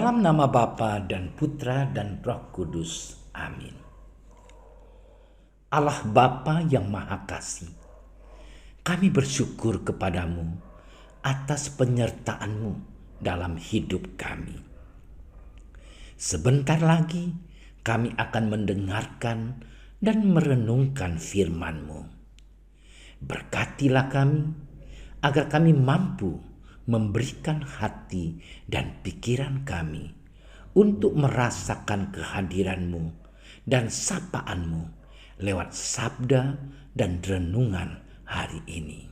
Dalam nama Bapa dan Putra dan Roh Kudus. Amin. Allah Bapa yang Maha Kasih, kami bersyukur kepadamu atas penyertaan-Mu dalam hidup kami. Sebentar lagi kami akan mendengarkan dan merenungkan firman-Mu. Berkatilah kami agar kami mampu memberikan hati dan pikiran kami untuk merasakan kehadiran-Mu dan sapaan-Mu lewat sabda dan renungan hari ini.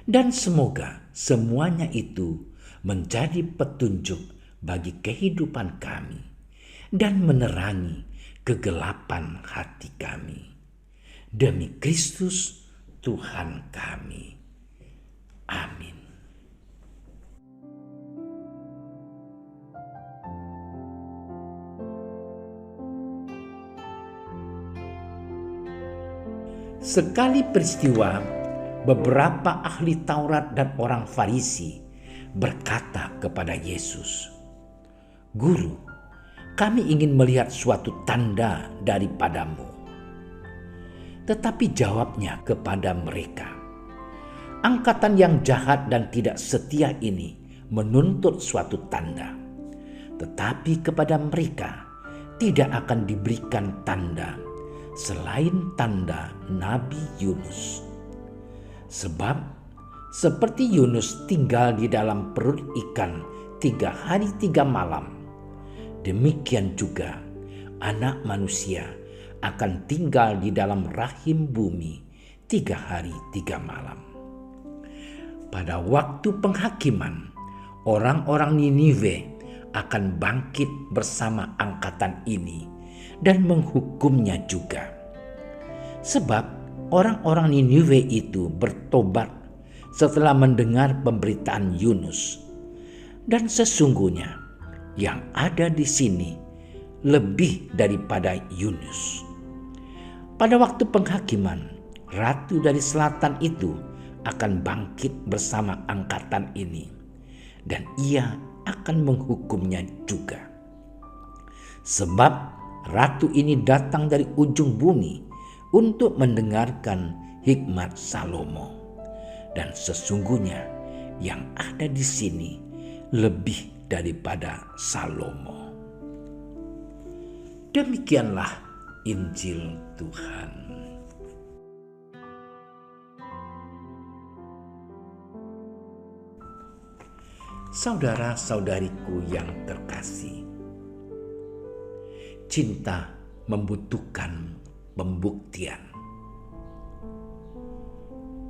Dan semoga semuanya itu menjadi petunjuk bagi kehidupan kami dan menerangi kegelapan hati kami. Demi Kristus Tuhan kami. Amin. Sekali peristiwa, beberapa ahli Taurat dan orang Farisi berkata kepada Yesus, "Guru, kami ingin melihat suatu tanda daripadamu." Tetapi jawabnya kepada mereka, "Angkatan yang jahat dan tidak setia ini menuntut suatu tanda, tetapi kepada mereka tidak akan diberikan tanda selain tanda Nabi Yunus. Sebab seperti Yunus tinggal di dalam perut ikan 3 hari 3 malam, demikian juga Anak Manusia akan tinggal di dalam rahim bumi 3 hari 3 malam. Pada waktu penghakiman, orang-orang Niniwe akan bangkit bersama angkatan ini dan menghukumnya juga. Sebab orang-orang Niniwe itu bertobat setelah mendengar pemberitaan Yunus. Dan sesungguhnya yang ada di sini lebih daripada Yunus." Pada waktu penghakiman, ratu dari selatan itu akan bangkit bersama angkatan ini, dan ia akan menghukumnya juga. Sebab ratu ini datang dari ujung bumi untuk mendengarkan hikmat Salomo. Dan sesungguhnya yang ada di sini lebih daripada Salomo. Demikianlah Injil Tuhan. Saudara-saudariku yang terkasih, cinta membutuhkan pembuktian.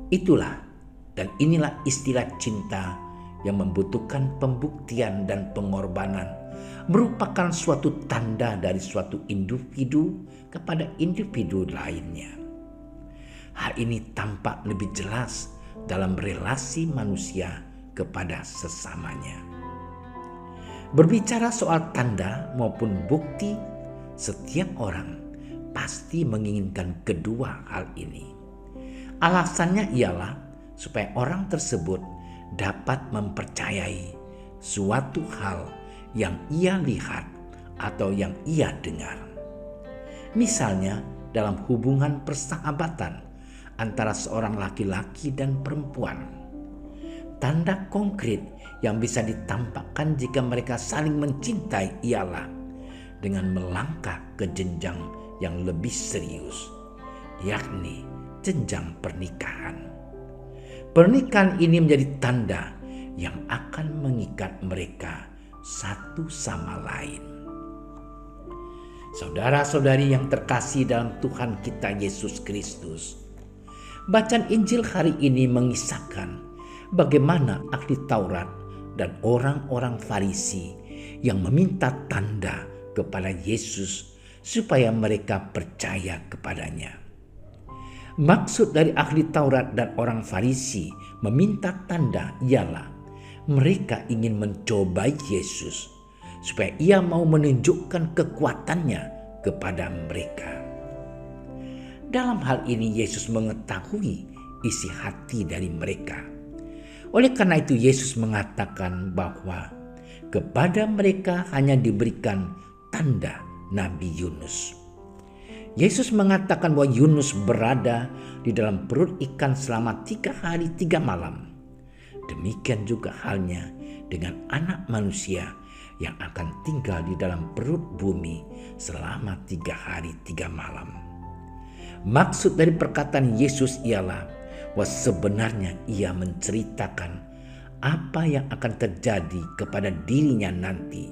Itulah dan inilah istilah cinta yang membutuhkan pembuktian dan pengorbanan, merupakan suatu tanda dari suatu individu kepada individu lainnya. Hal ini tampak lebih jelas dalam relasi manusia kepada sesamanya. Berbicara soal tanda maupun bukti, setiap orang pasti menginginkan kedua hal ini. Alasannya ialah supaya orang tersebut dapat mempercayai suatu hal yang ia lihat atau yang ia dengar. Misalnya dalam hubungan persahabatan antara seorang laki-laki dan perempuan. Tanda konkret yang bisa ditampakkan jika mereka saling mencintai ialah dengan melangkah ke jenjang yang lebih serius, yakni jenjang pernikahan. Pernikahan ini menjadi tanda yang akan mengikat mereka satu sama lain. Saudara-saudari yang terkasih dalam Tuhan kita Yesus Kristus, bacaan Injil hari ini mengisahkan bagaimana ahli Taurat dan orang-orang Farisi yang meminta tanda kepada Yesus supaya mereka percaya kepadanya. Maksud dari ahli Taurat dan orang Farisi meminta tanda ialah mereka ingin mencobai Yesus supaya ia mau menunjukkan kekuatannya kepada mereka. Dalam hal ini Yesus mengetahui isi hati dari mereka. Oleh karena itu Yesus mengatakan bahwa Kepada mereka hanya diberikan tanda Nabi Yunus. Yesus mengatakan bahwa Yunus berada di dalam perut ikan selama 3 hari 3 malam. Demikian juga halnya dengan Anak Manusia yang akan tinggal di dalam perut bumi selama 3 hari 3 malam. Maksud dari perkataan Yesus ialah bahwa sebenarnya ia menceritakan apa yang akan terjadi kepada dirinya nanti.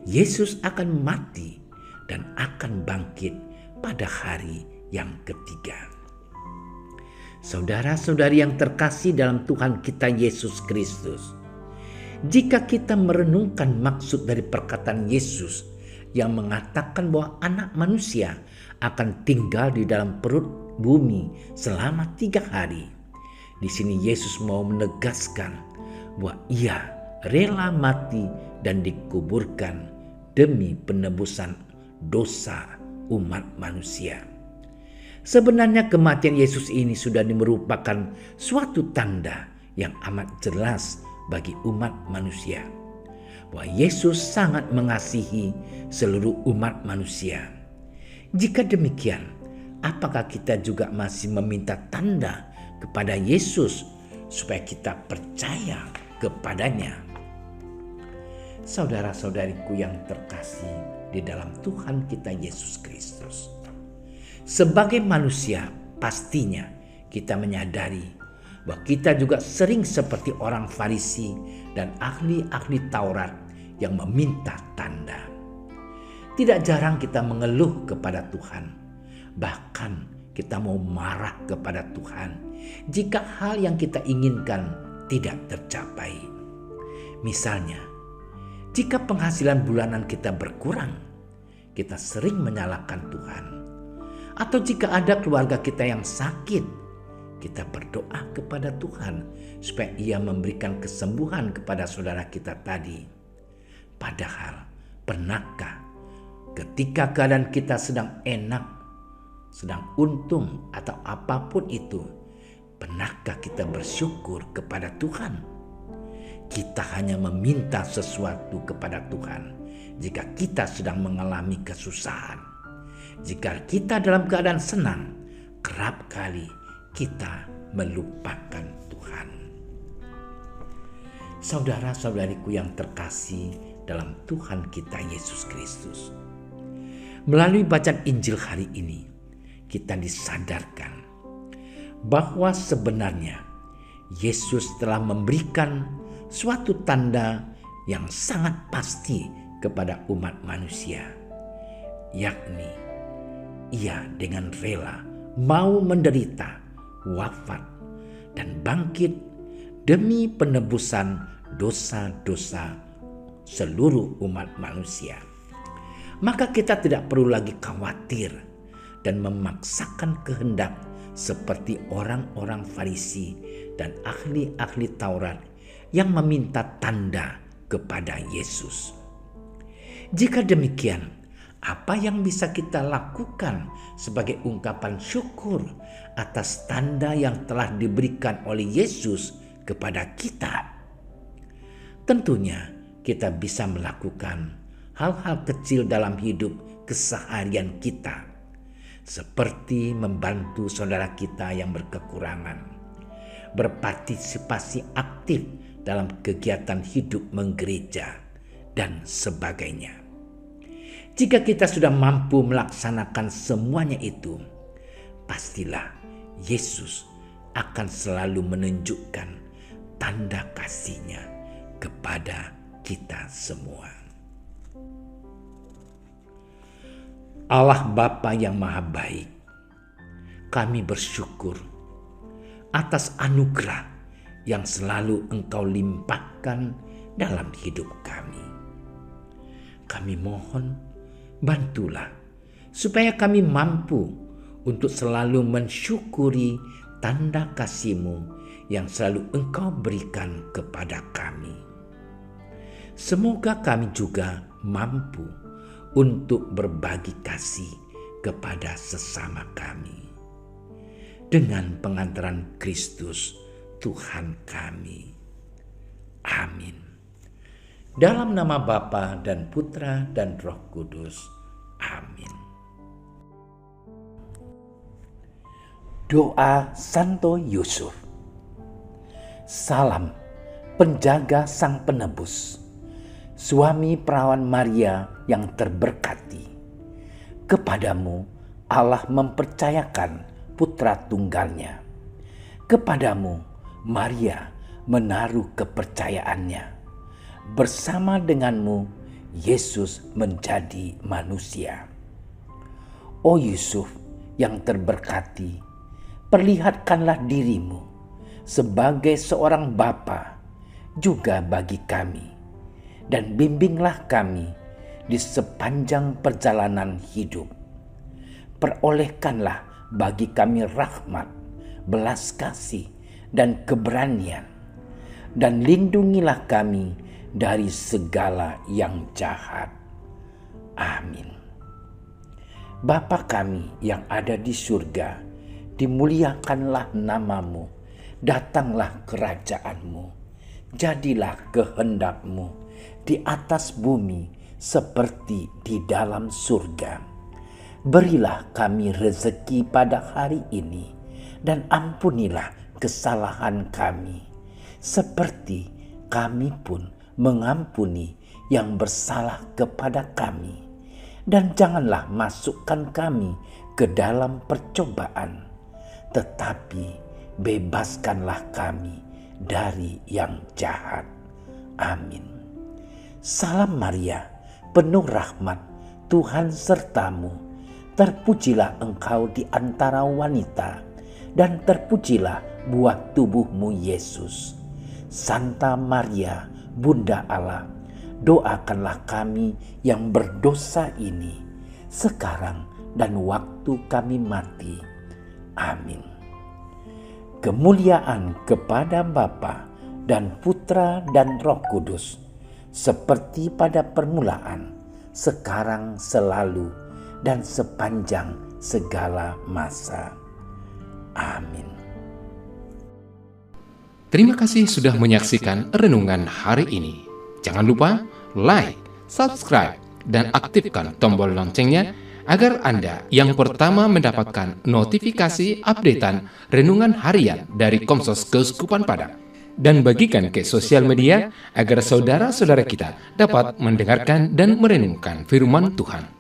Yesus akan mati dan akan bangkit pada hari yang ketiga. Saudara-saudari yang terkasih dalam Tuhan kita Yesus Kristus, jika kita merenungkan maksud dari perkataan Yesus yang mengatakan bahwa Anak Manusia akan tinggal di dalam perut bumi selama 3 hari, di sini Yesus mau menegaskan bahwa ia rela mati dan dikuburkan demi penebusan dosa umat manusia. Sebenarnya kematian Yesus ini sudah merupakan suatu tanda yang amat jelas bagi umat manusia bahwa Yesus sangat mengasihi seluruh umat manusia. Jika demikian, apakah kita juga masih meminta tanda kepada Yesus supaya kita percaya kepadanya? Saudara-saudariku yang terkasih di dalam Tuhan kita Yesus Kristus, sebagai manusia pastinya kita menyadari bahwa kita juga sering seperti orang Farisi dan ahli-ahli Taurat yang meminta tanda. Tidak jarang kita mengeluh kepada Tuhan, bahkan kita mau marah kepada Tuhan jika hal yang kita inginkan tidak tercapai. Misalnya, jika penghasilan bulanan kita berkurang, kita sering menyalahkan Tuhan. Atau jika ada keluarga kita yang sakit, kita berdoa kepada Tuhan supaya Ia memberikan kesembuhan kepada saudara kita tadi. Padahal, pernahkah ketika keadaan kita sedang enak, sedang untung atau apapun itu, pernahkah kita bersyukur kepada Tuhan? Kita hanya meminta sesuatu kepada Tuhan jika kita sedang mengalami kesusahan. Jika kita dalam keadaan senang, kerap kali kita melupakan Tuhan. Saudara-saudariku yang terkasih dalam Tuhan kita Yesus Kristus, melalui bacaan Injil hari ini, kita disadarkan bahwa sebenarnya Yesus telah memberikan suatu tanda yang sangat pasti kepada umat manusia, yakni Ia dengan rela mau menderita, wafat, dan bangkit demi penebusan dosa-dosa seluruh umat manusia. Maka kita tidak perlu lagi khawatir dan memaksakan kehendak seperti orang-orang Farisi dan ahli-ahli Taurat yang meminta tanda kepada Yesus. Jika demikian, apa yang bisa kita lakukan sebagai ungkapan syukur atas tanda yang telah diberikan oleh Yesus kepada kita? Tentunya kita bisa melakukan hal-hal kecil dalam hidup keseharian kita, seperti membantu saudara kita yang berkekurangan, berpartisipasi aktif dalam kegiatan hidup menggereja, dan sebagainya. Jika kita sudah mampu melaksanakan semuanya itu, pastilah Yesus akan selalu menunjukkan tanda kasih-Nya kepada kita semua. Allah Bapa yang Maha Baik, kami bersyukur atas anugerah yang selalu Engkau limpahkan dalam hidup kami. Kami mohon, bantulah supaya kami mampu untuk selalu mensyukuri tanda kasih-Mu yang selalu Engkau berikan kepada kami. Semoga kami juga mampu untuk berbagi kasih kepada sesama kami. Dengan pengantaran Kristus Tuhan kami. Amin. Dalam nama Bapa dan Putra dan Roh Kudus. Amin. Doa Santo Yusuf. Salam penjaga Sang Penebus, suami perawan Maria yang terberkati. Kepadamu Allah mempercayakan putra tunggalnya. Kepadamu Maria menaruh kepercayaannya. Bersama denganmu Yesus menjadi manusia. O Yusuf yang terberkati, perlihatkanlah dirimu sebagai seorang bapa juga bagi kami, dan bimbinglah kami di sepanjang perjalanan hidup. Perolehkanlah bagi kami rahmat, belas kasih, dan keberanian, dan lindungilah kami dari segala yang jahat. Amin. Bapa kami yang ada di surga, dimuliakanlah namamu, datanglah kerajaanmu, jadilah kehendakmu di atas bumi seperti di dalam surga. Berilah kami rezeki pada hari ini, dan ampunilah kesalahan kami, seperti kami pun mengampuni yang bersalah kepada kami. Dan janganlah masukkan kami ke dalam percobaan, tetapi bebaskanlah kami dari yang jahat. Amin. Salam Maria, penuh rahmat, Tuhan sertamu. Terpujilah engkau di antara wanita, dan terpujilah buah tubuhmu Yesus. Santa Maria, Bunda Allah, doakanlah kami yang berdosa ini, sekarang dan waktu kami mati. Amin. Kemuliaan kepada Bapa dan Putra dan Roh Kudus, seperti pada permulaan, sekarang, selalu, dan sepanjang segala masa. Amin. Terima kasih sudah menyaksikan renungan hari ini. Jangan lupa like, subscribe, dan aktifkan tombol loncengnya agar Anda yang pertama mendapatkan notifikasi updatean renungan harian dari Komsos Keuskupan Padang. Dan bagikan ke sosial media agar saudara-saudara kita dapat mendengarkan dan merenungkan firman Tuhan.